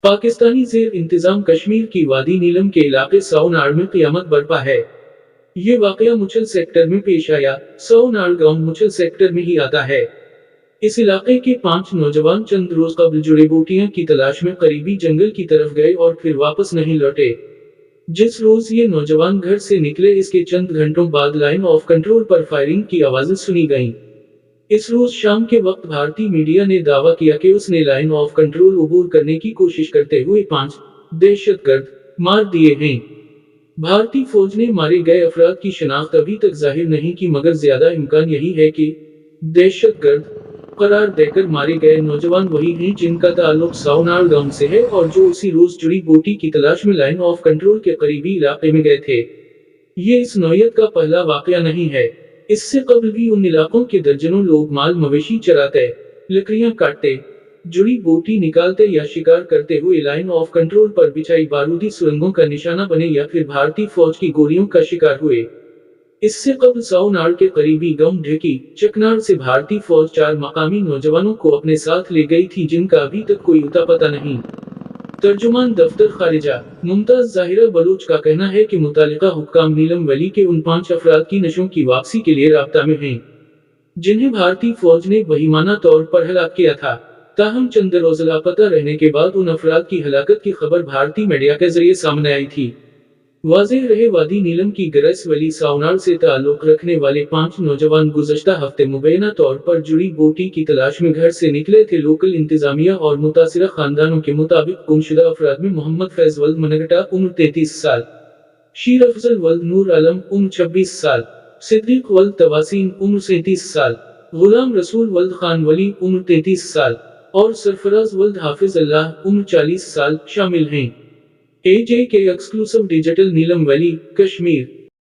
पाकिस्तानी जेर इंतजाम कश्मीर की वादी नीलम के इलाके साउनाड़ में क़यामत बरपा है। ये वाकया मुचल सेक्टर में पेश आया। साउनाड़ गांव मुचल सेक्टर में ही आता है। इस इलाके के 5 नौजवान चंद रोज कबल जुड़े बूटियां की तलाश में करीबी जंगल की तरफ गए और फिर वापस नहीं लौटे। जिस रोज ये नौजवान घर से निकले, इसके चंद घंटों बाद लाइन ऑफ कंट्रोल पर फायरिंग की आवाजें सुनी गईं। इस रोज शाम के वक्त भारतीय मीडिया ने दावा किया कि उसने लाइन ऑफ कंट्रोल अबूर करने की कोशिश करते हुए 5 दहशतगर्द मार दिए हैं। भारतीय फौज ने मारे गए अफराद की शनाख्त अभी तक जाहिर नहीं की, मगर ज्यादा इम्कान यही है कि दहशतगर्द करार देकर मारे गए नौजवान वही हैं जिनका ताल्लुक साउनाड़ गांव से है और जो उसी रोज जुड़ी बूटी की तलाश में लाइन ऑफ कंट्रोल के करीबी इलाके में गए थे। ये इस नौयत का पहला वाकया नहीं है। इससे कबल भी उन इलाकों के दर्जनों लोग माल मवेशी चराते, लकड़ियां काटते, जुड़ी बूटी निकालते या शिकार करते हुए लाइन ऑफ कंट्रोल पर बिछाई बारूदी सुरंगों का निशाना बने या फिर भारतीय फौज की गोलियों का शिकार हुए। इससे कबल साउनाड़ के करीबी गांव ढेकी चकनाड़ से भारतीय फौज 4 मकामी नौजवानों को अपने साथ ले गई थी, जिनका अभी तक कोई अता पता नहीं। तर्जुमान दफ्तर खारिजा मुमताज जाहिरा बलूच का कहना है कि मुतालिका हुक्काम नीलम वैली के उन 5 अफराद की नशों की वापसी के लिए राब्ता में हैं, जिन्हें भारतीय फौज ने बहिमाना तौर पर हलाक किया था। ताहम चंद रोज लापता रहने के बाद उन अफराद की हलाकत की खबर भारतीय मीडिया के जरिए सामने आई थी। वाज़ेह रहे, वादी नीलम की गरस वली साउनाड़ से ताल्लुक रखने वाले 5 नौजवान गुज़श्ता हफ्ते मुबैना तौर पर जुड़ी बूटी की तलाश में घर से निकले थे। लोकल इंतजामिया और मुतासिरा खानदानों के मुताबिक गुमशुदा अफराद में मोहम्मद फैज वल्द मनगटा उम्र 33 साल, शीर अफजल वल्द नूर आलम उम्र 26 साल, सिद्दीक वल्द तवासीन उम्र 37 साल, गुलाम रसूल वल्द खान वली उम्र 33 साल और सरफराज वल्द हाफिज अल्लाह उम्र 40 साल शामिल हैं। AJK एक्सक्लूसिव डिजिटल नीलम वैली, कश्मीर।